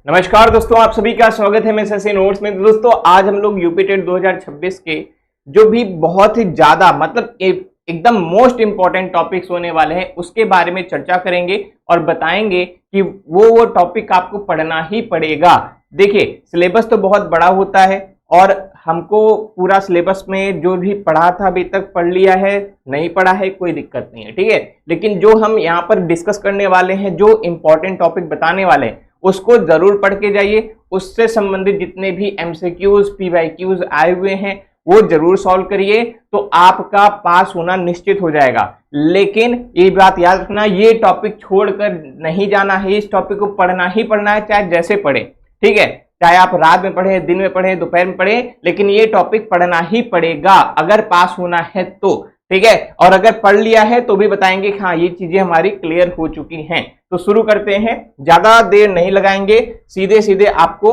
नमस्कार दोस्तों, आप सभी का स्वागत है एमएसएससी नोट्स में। दोस्तों आज हम लोग यूपी टेट 2026 के जो भी बहुत ही ज्यादा मतलब एकदम मोस्ट इंपॉर्टेंट टॉपिक्स होने वाले हैं उसके बारे में चर्चा करेंगे और बताएंगे कि वो टॉपिक आपको पढ़ना ही पड़ेगा। देखिए सिलेबस तो बहुत बड़ा होता है और हमको पूरा सिलेबस में जो भी पढ़ा था अभी तक पढ़ लिया है, नहीं पढ़ा है कोई दिक्कत नहीं है, ठीक है। लेकिन जो हम यहाँ पर डिस्कस करने वाले हैं, जो इंपॉर्टेंट टॉपिक बताने वाले हैं उसको जरूर पढ़ के जाइए। उससे संबंधित जितने भी एमसीक्यूज पीवाईक्यूज आए हुए हैं वो जरूर सॉल्व करिए, तो आपका पास होना निश्चित हो जाएगा। लेकिन ये बात याद रखना, ये टॉपिक छोड़कर नहीं जाना है, इस टॉपिक को पढ़ना ही पढ़ना है, चाहे जैसे पढ़े, ठीक है। चाहे आप रात में पढ़े, दिन में पढ़े, दोपहर में पढ़े, लेकिन ये टॉपिक पढ़ना ही पड़ेगा अगर पास होना है तो, ठीक है। और अगर पढ़ लिया है तो भी बताएंगे कि हाँ ये चीजें हमारी क्लियर हो चुकी हैं। तो शुरू करते हैं, ज्यादा देर नहीं लगाएंगे, सीधे सीधे आपको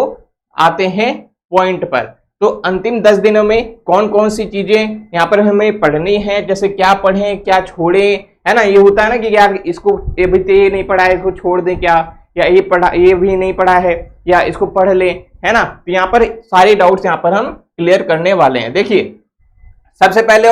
आते हैं पॉइंट पर। तो अंतिम 10 दिनों में कौन कौन सी चीजें यहाँ पर हमें पढ़नी है, जैसे क्या पढ़ें क्या छोड़ें, है ना। ये होता है ना कि यार इसको अभी तो ये नहीं पढ़ा है, इसको छोड़ दें क्या, या ये भी नहीं पढ़ा है या इसको पढ़ लें, है ना। तो यहाँ पर सारे डाउट्स यहाँ पर हम क्लियर करने वाले हैं। देखिए सबसे पहले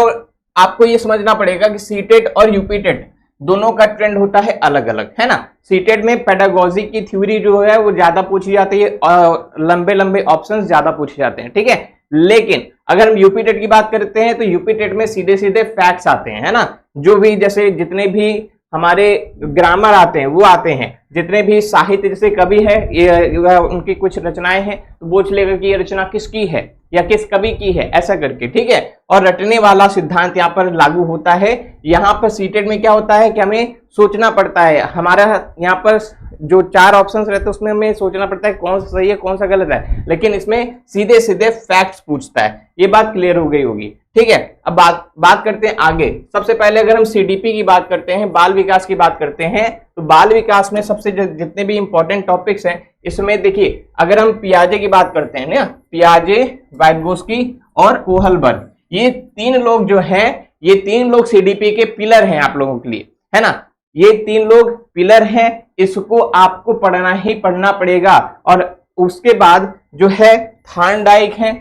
आपको ये समझना पड़ेगा कि सीटेट और यूपीटेट दोनों का ट्रेंड होता है अलग अलग, है ना। सीटेट में पेडागोजी की थ्योरी जो है वो ज्यादा पूछी जाती है और लंबे लंबे ऑप्शंस ज्यादा पूछे जाते हैं, ठीक है। लेकिन अगर हम यूपीटेट की बात करते हैं तो यूपीटेट में सीधे सीधे फैक्ट्स आते हैं, है ना। जो भी जैसे जितने भी हमारे ग्रामर आते हैं वो आते हैं, जितने भी साहित्य जैसे कवि है ये उनकी कुछ रचनाएं हैं तो पूछ लेगा कि ये रचना किसकी है या किस कवि की है, ऐसा करके, ठीक है। और रटने वाला सिद्धांत यहाँ पर लागू होता है। यहाँ पर सीटेट में क्या होता है कि हमें सोचना पड़ता है, हमारा यहाँ पर जो 4 ऑप्शंस रहते हैं उसमें हमें सोचना पड़ता है कौन सा सही है कौन सा गलत है, लेकिन इसमें सीधे सीधे फैक्ट्स पूछता है। ये बात क्लियर हो गई होगी, ठीक है। अब बात करते हैं आगे। सबसे पहले अगर हम सीडीपी की बात करते हैं, बाल विकास की बात करते हैं, तो बाल विकास में सबसे जितने भी इंपॉर्टेंट टॉपिक्स हैं इसमें देखिए, अगर हम पियाजे की बात करते हैं ना, पियाजे, वाइटगोस्की और कोहलबर्ग, ये 3 लोग जो हैं, ये 3 लोग सीडीपी के पिलर हैं आप लोगों के लिए, है ना। ये 3 लोग पिलर हैं, इसको आपको पढ़ना ही पढ़ना पड़ेगा। और उसके बाद जो है थार्नडाइक हैं,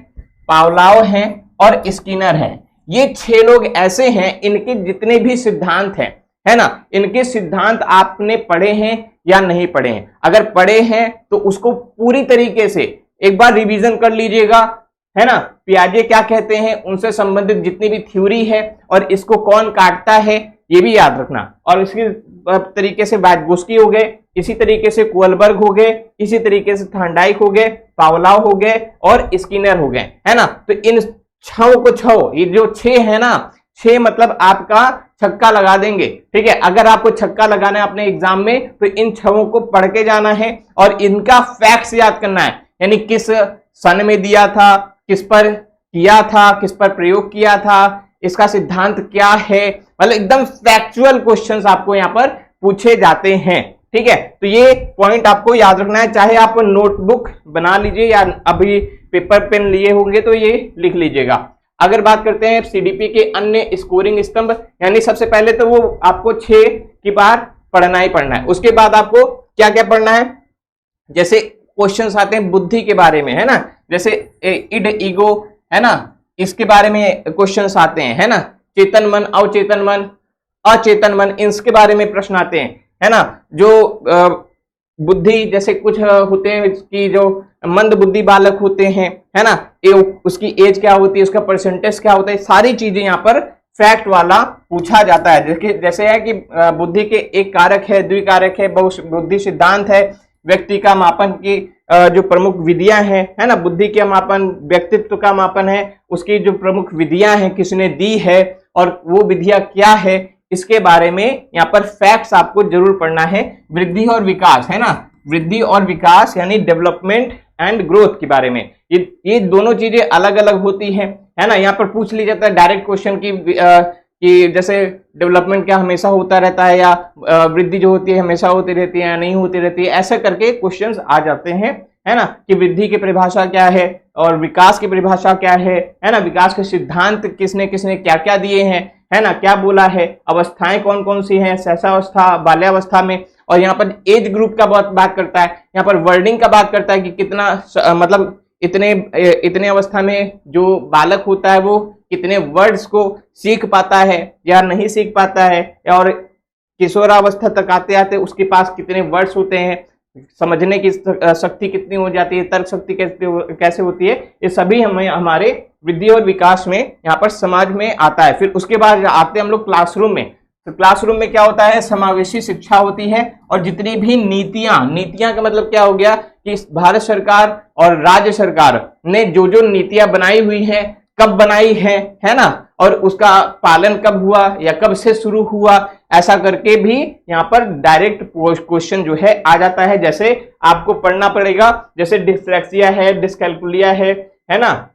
पावलाव हैं और स्किनर हैं। ये 6 लोग ऐसे हैं, इनके जितने भी सिद्धांत हैं, है ना, इनके सिद्धांत आपने पढ़े हैं या नहीं पढ़े हैं। अगर पढ़े हैं तो उसको पूरी तरीके से एक बार रिवीजन कर लीजिएगा, है ना। पियाजे क्या कहते हैं, उनसे संबंधित जितनी भी थ्योरी है और इसको कौन काटता है ये भी याद रखना। और इसी तरीके से वाइटगोस्की हो गए, इसी तरीके से कोहलबर्ग हो गए, इसी तरीके से थार्नडाइक हो गए, पावलाव हो गए और स्किनर हो गए, है ना। तो इन 6 को 6, ये जो 6 है ना, 6 मतलब आपका छक्का लगा देंगे, ठीक है। अगर आपको छक्का लगाना है अपने एग्जाम में तो इन 6 को पढ़ के जाना है और इनका फैक्ट्स याद करना है, यानी किस सन में दिया था, किस पर किया था, किस पर प्रयोग किया था, इसका सिद्धांत क्या है, मतलब एकदम फैक्चुअल क्वेश्चंस आपको यहाँ पर पूछे जाते हैं, ठीक है। तो ये पॉइंट आपको याद रखना है, चाहे आप नोटबुक बना लीजिए या अभी पेपर पेन लिए होंगे तो ये लिख लीजिएगा। अगर बात करते हैं सीडीपी के अन्य स्कोरिंग स्तंभ, यानी सबसे पहले तो वो आपको 6 की बार पढ़ना ही पढ़ना है। उसके बाद आपको क्या क्या पढ़ना है, जैसे क्वेश्चंस आते हैं बुद्धि के बारे में, है ना, जैसे इड ईगो, है ना, इसके बारे में क्वेश्चंस आते हैं, है ना। चेतन मन, अवचेतन मन, अचेतन मन, इसके बारे में प्रश्न आते हैं, है ना। जो बुद्धि जैसे कुछ होते हैं कि जो मंद बुद्धि बालक होते हैं, है ना, उसकी एज क्या होती है, उसका परसेंटेज क्या होता है, सारी चीजें यहाँ पर फैक्ट वाला पूछा जाता है। जैसे है कि बुद्धि के एक कारक है, द्विकारक है, बहुबुद्धि सिद्धांत है, व्यक्ति का मापन की जो प्रमुख विधियां हैं, है ना, बुद्धि का मापन, व्यक्तित्व का मापन है, उसकी जो प्रमुख विधियां हैं किसने दी है और वो विधियां क्या है, इसके बारे में यहाँ पर फैक्ट्स आपको जरूर पढ़ना है। वृद्धि और विकास, है ना, वृद्धि और विकास यानी डेवलपमेंट एंड ग्रोथ के बारे में, ये दोनों चीजें अलग अलग होती हैं, है ना। यहाँ पर पूछ लिया जाता है डायरेक्ट क्वेश्चन कि जैसे डेवलपमेंट क्या हमेशा होता रहता है या वृद्धि जो होती है हमेशा होती रहती है या नहीं होती रहती है, ऐसा करके क्वेश्चंस आ जाते हैं, है ना। कि वृद्धि की परिभाषा क्या है और विकास की परिभाषा क्या है ना, विकास के सिद्धांत किसने किसने क्या क्या दिए हैं, है ना, क्या बोला है, अवस्थाएं कौन कौन सी हैं, शैशवावस्था, बाल्यावस्था में, और यहाँ पर एज ग्रुप का बात करता है, यहाँ पर वर्डिंग का बात करता है कि कितना मतलब इतने अवस्था में जो बालक होता है वो कितने वर्ड्स को सीख पाता है या नहीं सीख पाता है, और किशोरावस्था तक आते आते उसके पास कितने वर्ड्स होते हैं, समझने की शक्ति कितनी हो जाती है, तर्क शक्ति कैसे होती है, ये सभी हमें हमारे वृद्धि और विकास में यहाँ पर समाज में आता है। फिर उसके बाद आते हैं हम लोग क्लासरूम में। तो क्लासरूम में क्या होता है, समावेशी शिक्षा होती है, और जितनी भी नीतियां का मतलब क्या हो गया कि भारत सरकार और राज्य सरकार ने जो जो नीतियां बनाई हुई हैं, कब बनाई है ना, और उसका पालन कब हुआ या कब से शुरू हुआ, ऐसा करके भी यहाँ पर डायरेक्ट क्वेश्चन जो है आ जाता है। जैसे आपको पढ़ना पड़ेगा, जैसे डिस्लेक्सिया है, डिस्कैल्कुलिया है ना,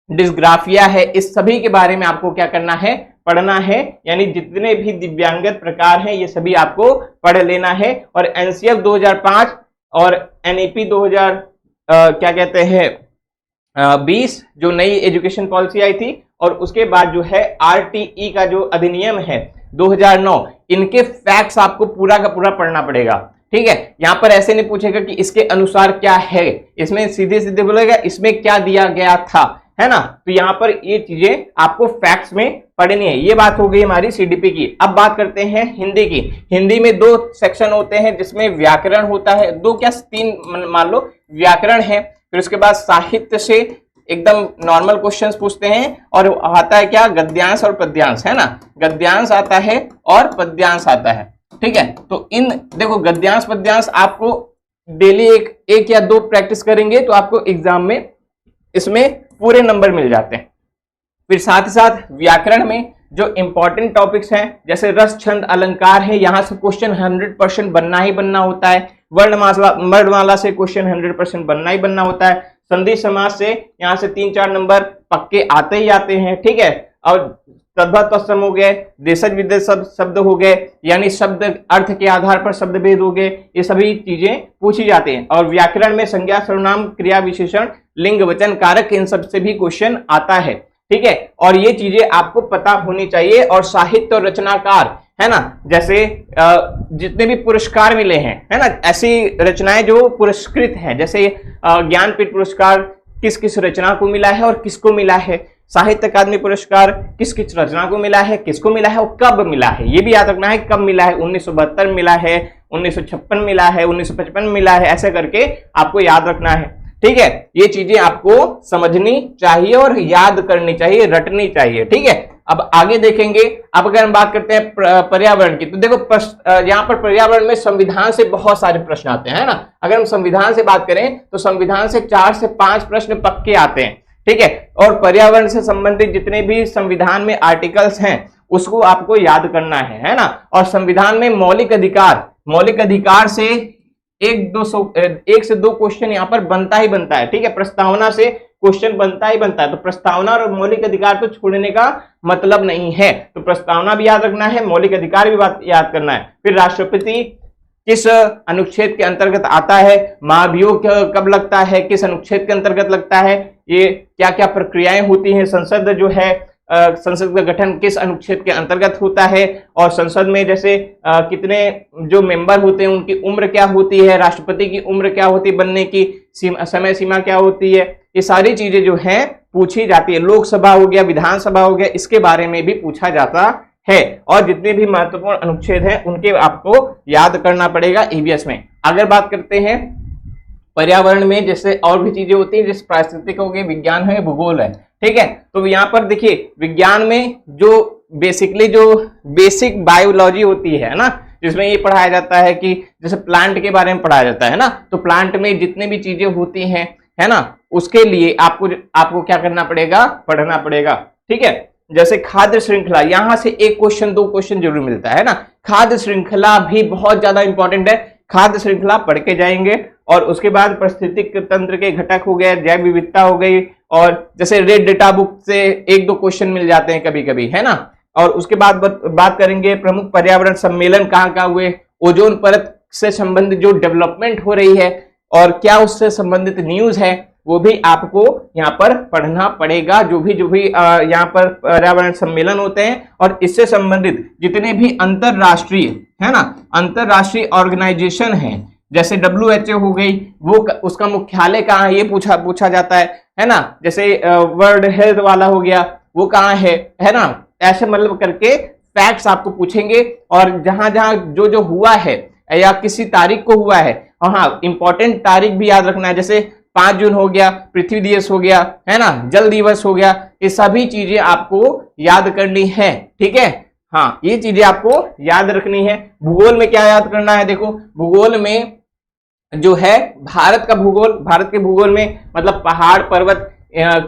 डिस्ग्राफिया है, इस सभी के बारे में आपको क्या करना है, पढ़ना है। यानी जितने भी दिव्यांगत प्रकार हैं ये सभी आपको पढ़ लेना है। और एनसीएफ 2005 और एनईपी 2020 जो नई एजुकेशन पॉलिसी आई थी, और उसके बाद जो है आरटीई का जो अधिनियम है 2009, इनके फैक्ट्स आपको पूरा का पूरा पढ़ना पड़ेगा। ठीक है, यहां पर ऐसे नहीं पूछेगा कि इसके अनुसार क्या है, इसमें सीधे सीधे बोलेगा इसमें क्या दिया गया था, है ना। तो यहाँ पर ये चीजें आपको फैक्ट्स में पढ़नी है। ये बात हो गई हमारी सीडीपी की। अब बात करते हैं हिंदी की। हिंदी में 2 सेक्शन होते हैं जिसमें व्याकरण होता है, 2 क्या 3 मान लो व्याकरण है। फिर उसके बाद साहित्य से एकदम नॉर्मल क्वेश्चंस पूछते हैं, और आता है क्या, गद्यांश और पद्यांश, है ना। गद्यांश आता है और पद्यांश आता है। ठीक है, तो इन देखो गद्यांश पद्यांश आपको डेली एक या 2 प्रैक्टिस करेंगे तो आपको एग्जाम में इसमें पूरे नंबर मिल जाते हैं। फिर साथ ही साथ व्याकरण में जो इंपॉर्टेंट टॉपिक्स हैं, जैसे रस छंद अलंकार है, यहां से क्वेश्चन 100% बनना ही बनना होता है। वर्णमाला से क्वेश्चन 100% बनना ही बनना होता है। संधि समास से यहाँ से 3-4 नंबर पक्के आते ही आते हैं। ठीक है, और तद्भव तत्सम हो गए, देशज विदेश शब्द हो गए, यानी शब्द अर्थ के आधार पर शब्द भेद हो गए, ये सभी चीजें पूछी जाती हैं। और व्याकरण में संज्ञा सर्वनाम क्रिया विशेषण लिंग वचन कारक, इन सब से भी क्वेश्चन आता है। ठीक है, और ये चीजें आपको पता होनी चाहिए। और साहित्य और रचनाकार, है ना, जैसे जितने भी पुरस्कार मिले हैं, है ना, ऐसी रचनाएं जो पुरस्कृत हैं, जैसे ज्ञानपीठ पुरस्कार किस किस रचना को मिला है और किसको मिला है, साहित्य अकादमी पुरस्कार किस किस रचना को मिला है, किसको मिला है और कब मिला है, ये भी याद रखना है कब मिला है। 1972 मिला है, 1956 मिला है, 1955 मिला है, ऐसे करके आपको याद रखना है। ठीक है, ये चीजें आपको समझनी चाहिए और याद करनी चाहिए, रटनी चाहिए। ठीक है, अब आगे देखेंगे। अब अगर हम बात करते हैं पर्यावरण की, तो देखो यहाँ पर पर्यावरण में संविधान से बहुत सारे प्रश्न आते हैं, है ना। अगर हम संविधान से बात करें तो संविधान से 4 से 5 प्रश्न पक्के आते हैं। ठीक है, और पर्यावरण से संबंधित जितने भी संविधान में आर्टिकल्स हैं उसको आपको याद करना है ना। और संविधान में मौलिक अधिकार से 1 से 2 क्वेश्चन यहाँ पर बनता ही बनता है। ठीक है, प्रस्तावना से क्वेश्चन बनता ही बनता है। तो प्रस्तावना और मौलिक अधिकार तो छोड़ने का मतलब नहीं है, तो प्रस्तावना भी याद रखना है, मौलिक अधिकार भी याद करना है। फिर राष्ट्रपति किस अनुच्छेद के अंतर्गत आता है, महाभियोग कब लगता है, किस अनुच्छेद के अंतर्गत लगता है, ये क्या क्या प्रक्रियाएं होती हैं, संसद जो है संसद का गठन किस अनुच्छेद के अंतर्गत होता है, और संसद में जैसे कितने जो मेंबर होते हैं उनकी उम्र क्या होती है, राष्ट्रपति की उम्र क्या होती है, बनने की समय सीमा क्या होती है, ये सारी चीजें जो हैं पूछी जाती है। लोकसभा हो गया, विधानसभा हो गया, इसके बारे में भी पूछा जाता है। और जितने भी महत्वपूर्ण अनुच्छेद हैं उनके आपको याद करना पड़ेगा ईवीएस में। अगर बात करते हैं पर्यावरण में, जैसे और भी चीजें होती है, जैसे पारिस्थितिक हो गई, विज्ञान है, भूगोल है। ठीक है, तो यहाँ पर देखिए विज्ञान में जो बेसिकली जो बेसिक बायोलॉजी होती है ना, जिसमें ये पढ़ाया जाता है कि जैसे प्लांट के बारे में पढ़ाया जाता है ना, तो प्लांट में जितने भी चीजें होती हैं, है ना, उसके लिए आपको क्या करना पड़ेगा, पढ़ना पड़ेगा। ठीक है, जैसे खाद्य श्रृंखला, यहां से 1 क्वेश्चन 2 क्वेश्चन जरूर मिलता है ना। खाद्य श्रृंखला भी बहुत ज्यादा इंपॉर्टेंट है, खाद्य श्रृंखला पढ़ के जाएंगे। और उसके बाद पारिस्थितिक तंत्र के घटक हो गए, जैव विविधता हो गई, और जैसे रेड डेटा बुक से 1-2 क्वेश्चन मिल जाते हैं कभी कभी, है ना। और उसके बाद बात करेंगे प्रमुख पर्यावरण सम्मेलन कहाँ हुए, ओजोन परत से संबंधित जो डेवलपमेंट हो रही है और क्या उससे संबंधित न्यूज है, वो भी आपको यहाँ पर पढ़ना पड़ेगा। जो भी यहाँ पर पर्यावरण सम्मेलन होते हैं और इससे संबंधित जितने भी अंतरराष्ट्रीय है ना, अंतरराष्ट्रीय ऑर्गेनाइजेशन है, जैसे WHO हो गई, वो उसका मुख्यालय कहाँ है ये पूछा जाता है ना। जैसे वर्ल्ड हेल्थ वाला हो गया, वो कहाँ है ना। ऐसे मतलब करके फैक्ट्स आपको पूछेंगे, और जहां जहां जो हुआ है या किसी तारीख को हुआ है, और हाँ इंपॉर्टेंट तारीख भी याद रखना है। जैसे 5 जून हो गया, पृथ्वी दिवस हो गया, है ना, जल दिवस हो गया, ये सभी चीजें आपको याद करनी है। ठीक है, हाँ ये चीजें आपको याद रखनी है। भूगोल में क्या याद करना है, देखो भूगोल में जो है भारत के भूगोल में मतलब पहाड़ पर्वत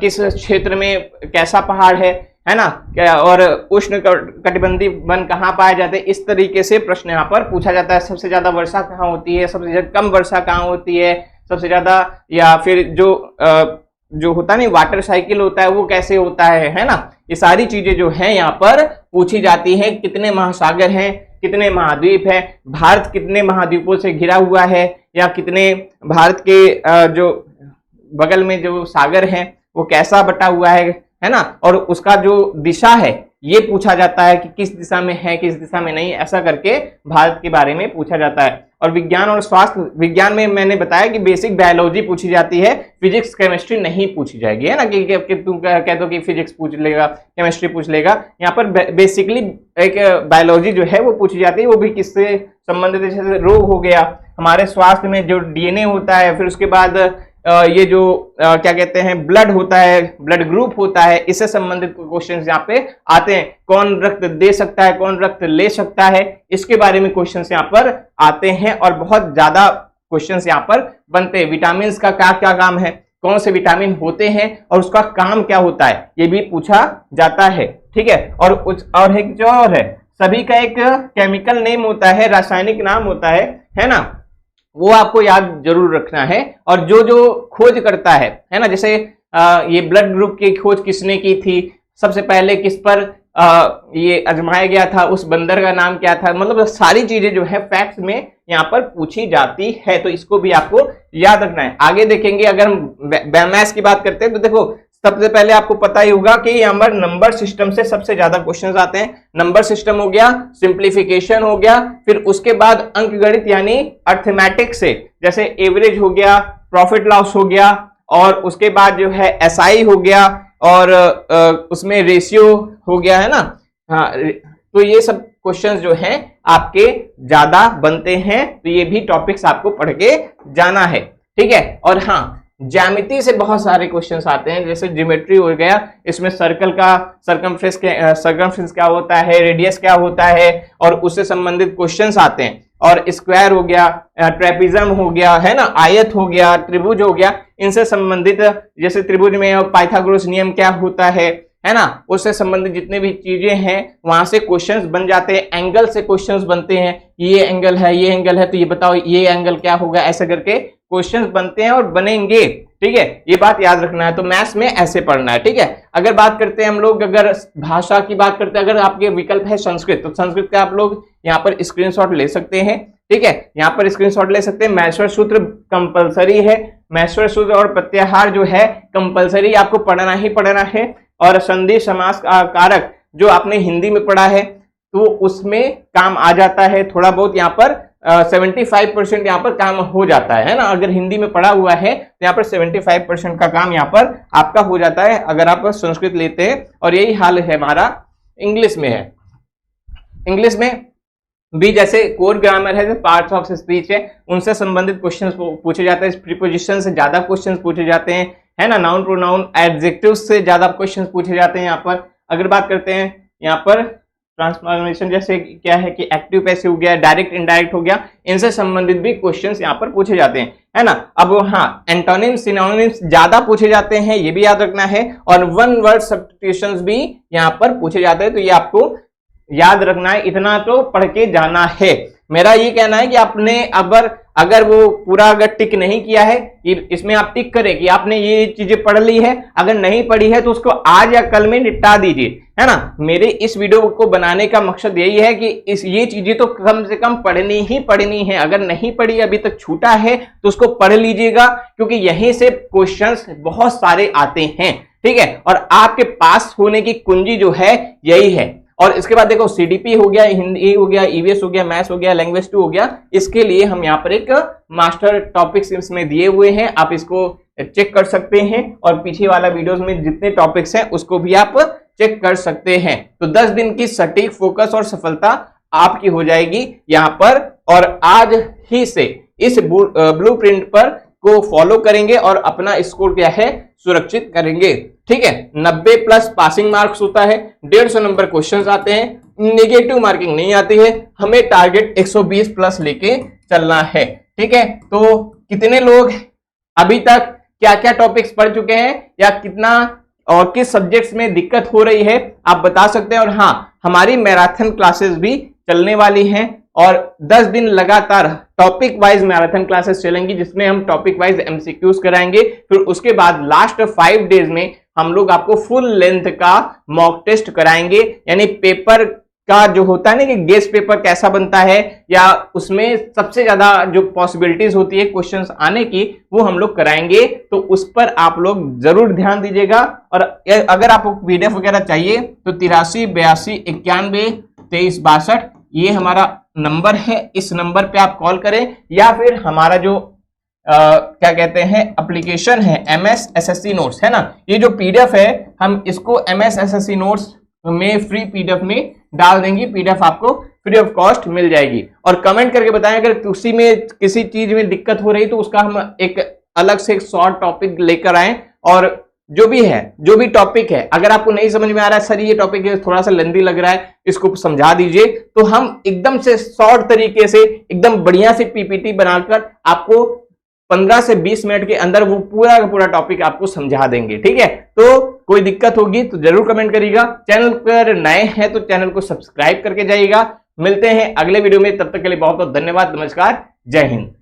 किस क्षेत्र में कैसा पहाड़ है ना, क्या, और उष्ण कटिबंधीय वन कहाँ पाए जाते हैं, इस तरीके से प्रश्न यहाँ पर पूछा जाता है। सबसे ज्यादा वर्षा कहाँ होती है, सबसे ज्यादा कम वर्षा कहाँ होती है, सबसे ज्यादा, या फिर जो होता नहीं वाटर साइकिल होता है वो कैसे होता है ना। ये सारी चीजें जो है यहाँ पर पूछी जाती हैं। कितने महासागर हैं, कितने महाद्वीप हैं, भारत कितने महाद्वीपों से घिरा हुआ है, या कितने भारत के जो बगल में जो सागर हैं वो कैसा बटा हुआ है ना, और उसका जो दिशा है ये पूछा जाता है कि किस दिशा में है, किस दिशा में नहीं, ऐसा करके भारत के बारे में पूछा जाता है। और विज्ञान और स्वास्थ्य विज्ञान में मैंने बताया कि बेसिक बायोलॉजी पूछी जाती है, फिजिक्स केमिस्ट्री नहीं पूछी जाएगी, है ना, कि तुम कह दो कि फिजिक्स पूछ लेगा, केमिस्ट्री पूछ लेगा। यहाँ पर बेसिकली एक बायोलॉजी जो है वो पूछी जाती है, वो भी किससे संबंधित, जैसे रोग हो गया, हमारे स्वास्थ्य में जो DNA होता है, फिर उसके बाद ये जो क्या कहते हैं ब्लड होता है, ब्लड ग्रुप होता है, इससे संबंधित क्वेश्चंस यहाँ पे आते हैं। कौन रक्त दे सकता है, कौन रक्त ले सकता है, इसके बारे में क्वेश्चंस यहाँ पर आते हैं, और बहुत ज्यादा क्वेश्चंस यहाँ पर बनते हैं। विटामिन का क्या काम है, कौन से विटामिन होते हैं और उसका काम क्या होता है, ये भी पूछा जाता है। ठीक है, और एक जो और है, सभी का एक केमिकल नेम होता है, रासायनिक नाम होता है ना, वो आपको याद जरूर रखना है। और जो खोज करता है ना, जैसे ये ब्लड ग्रुप की खोज किसने की थी, सबसे पहले किस पर ये आजमाया गया था, उस बंदर का नाम क्या था, मतलब सारी चीजें जो है फैक्ट्स में यहाँ पर पूछी जाती है, तो इसको भी आपको याद रखना है। आगे देखेंगे, अगर हम मैथ्स की बात करते हैं तो देखो सबसे पहले आपको पता ही होगा कि यहाँ पर नंबर सिस्टम से सबसे ज्यादा क्वेश्चंस आते हैं। नंबर सिस्टम हो गया, सिंप्लीफिकेशन हो गया, फिर उसके बाद अंकगणित यानी अर्थमेटिक से, जैसे एवरेज हो गया, प्रॉफिट लॉस हो गया, और उसके बाद जो है SI हो गया, और उसमें रेशियो हो गया, है ना। हाँ, तो ये सब क्वेश्चंस जो हैं आपके ज्यादा बनते हैं, तो ये भी टॉपिक्स आपको पढ़ के जाना है। ठीक है, और हाँ ज्यामिति से बहुत सारे क्वेश्चंस आते हैं, जैसे ज्योमेट्री हो गया, इसमें सर्कल का सर्कमफ्रेंस क्या होता है, रेडियस क्या होता है, और उससे संबंधित क्वेश्चंस आते हैं। और स्क्वायर हो गया, ट्रेपिज्म हो गया, है ना, आयत हो गया, त्रिभुज हो गया, इनसे संबंधित, जैसे त्रिभुज में पाइथागोरस नियम क्या होता है ना, उससे संबंधित जितने भी चीजें हैं वहां से क्वेश्चंस बन जाते हैं। एंगल से क्वेश्चंस बनते हैं, ये एंगल है, ये एंगल है, तो ये बताओ ये एंगल क्या होगा, ऐसे करके क्वेश्चंस बनते हैं और बनेंगे। ठीक है, ये बात याद रखना है। तो मैथ्स में ऐसे पढ़ना है। ठीक है, अगर बात करते हैं हम लोग, अगर भाषा की बात करते हैं, अगर आपके विकल्प है संस्कृत, तो संस्कृत का आप लोग यहाँ पर स्क्रीनशॉट ले सकते हैं। ठीक है, यहाँ पर स्क्रीनशॉट ले सकते हैं। मैश्वर सूत्र कंपलसरी है, मैश्वर सूत्र और प्रत्याहार जो है कंपलसरी आपको पढ़ना ही पढ़ना है। और संधि समास कारक जो आपने हिंदी में पढ़ा है तो उसमें काम आ जाता है, थोड़ा बहुत यहाँ पर 75% यहाँ पर काम हो जाता है ना। अगर हिंदी में पढ़ा हुआ है तो यहाँ पर 75% का काम यहाँ पर आपका हो जाता है अगर आप संस्कृत लेते हैं। और यही हाल है हमारा इंग्लिश में है। इंग्लिश में भी जैसे कोर ग्रामर है, पार्ट्स ऑफ स्पीच है, उनसे संबंधित क्वेश्चंस पूछे जाते हैं। प्रीपोजिशन से ज्यादा क्वेश्चंस पूछे जाते हैं, है ना। नाउन प्रोनाउन एडजेक्टिव से ज्यादा क्वेश्चंस पूछे जाते हैं यहाँ पर। अगर बात करते हैं यहाँ पर ट्रांसफॉर्मेशन, जैसे क्या है कि एक्टिव पैसिव हो गया, डायरेक्ट इनडायरेक्ट हो गया, इनसे संबंधित भी क्वेश्चंस यहाँ पर पूछे जाते हैं, है ना। अब हाँ, एंटोनिम्स सिनोनिम्स ज्यादा पूछे जाते हैं, ये भी याद रखना है। और वन वर्ड सब्स्टिट्यूशंस भी यहाँ पर पूछे जाते हैं, तो ये आपको याद रखना है, इतना तो पढ़ के जाना है। मेरा ये कहना है कि आपने अगर वो पूरा अगर टिक नहीं किया है, इसमें आप टिक करें कि आपने ये चीजें पढ़ ली है, अगर नहीं पढ़ी है तो उसको आज या कल में निपटा दीजिए, है ना। मेरे इस वीडियो को बनाने का मकसद यही है कि ये चीजें तो कम से कम पढ़नी ही पढ़नी है। अगर नहीं पढ़ी, अभी तक छूटा है, तो उसको पढ़ लीजिएगा, क्योंकि यहीं से क्वेश्चंस बहुत सारे आते हैं, ठीक है। और आपके पास होने की कुंजी जो है यही है। और इसके बाद देखो सीडीपी हो गया, हिंदी हो गया, ईवीएस हो गया, मैथ्स हो गया, लैंग्वेज 2 हो गया। इसके लिए हम यहाँ पर एक मास्टर टॉपिक्स इसमें दिए हुए हैं, आप इसको चेक कर सकते हैं। और पीछे वाला वीडियोस में जितने टॉपिक्स हैं उसको भी आप चेक कर सकते हैं। तो 10 दिन की सटीक फोकस और सफलता आपकी हो जाएगी यहाँ पर। और आज ही से इस ब्लूप्रिंट पर को फॉलो करेंगे और अपना स्कोर क्या है सुरक्षित करेंगे, ठीक है। 90+ पासिंग मार्क्स होता है, 150 नंबर क्वेश्चंस आते हैं, नेगेटिव मार्किंग नहीं आती है, हमें टारगेट 120+ लेके चलना है, ठीक है। तो कितने लोग अभी तक क्या क्या टॉपिक्स पढ़ चुके हैं या कितना और किस सब्जेक्ट्स में दिक्कत हो रही है आप बता सकते हैं। और हाँ, हमारी मैराथन क्लासेस भी चलने वाली हैं और 10 दिन लगातार टॉपिक वाइज मैराथन क्लासेस चलेंगी, जिसमें हम टॉपिक वाइज एमसीक्यूज कराएंगे। फिर उसके बाद लास्ट 5 डेज में हम लोग आपको फुल लेंथ का मॉक टेस्ट कराएंगे, यानी पेपर का जो होता है ना कि गेस्ट पेपर कैसा बनता है या उसमें सबसे ज्यादा जो पॉसिबिलिटीज होती है क्वेश्चंस आने की, वो हम लोग कराएंगे। तो उस पर आप लोग जरूर ध्यान दीजिएगा। और अगर आपको पीडीएफ वगैरह चाहिए तो 83 82 91 23 62 ये हमारा नंबर है। इस नंबर पे आप कॉल करें या फिर हमारा जो क्या कहते हैं एप्लीकेशन है MS SSC नोट्स, है ना, ये जो पीडीएफ है हम इसको MS SSC नोट्स में फ्री पीडीएफ में डाल देंगे। पीडीएफ आपको फ्री ऑफ कॉस्ट मिल जाएगी। और कमेंट करके बताएं अगर किसी में किसी चीज में दिक्कत हो रही तो उसका हम एक अलग से एक शॉर्ट टॉपिक लेकर आए। और जो भी टॉपिक है, अगर आपको नहीं समझ में आ रहा है, सर ये टॉपिक थोड़ा सा लेंथी लग रहा है, इसको समझा दीजिए, तो हम एकदम से शॉर्ट तरीके से एकदम बढ़िया से पीपीटी बनाकर आपको 15 से 20 मिनट के अंदर वो पूरा का पूरा टॉपिक आपको समझा देंगे, ठीक है। तो कोई दिक्कत होगी तो जरूर कमेंट करिएगा। चैनल पर नए हैं तो चैनल को सब्सक्राइब करके जाइएगा। मिलते हैं अगले वीडियो में, तब तक के लिए बहुत बहुत धन्यवाद। नमस्कार, जय हिंद।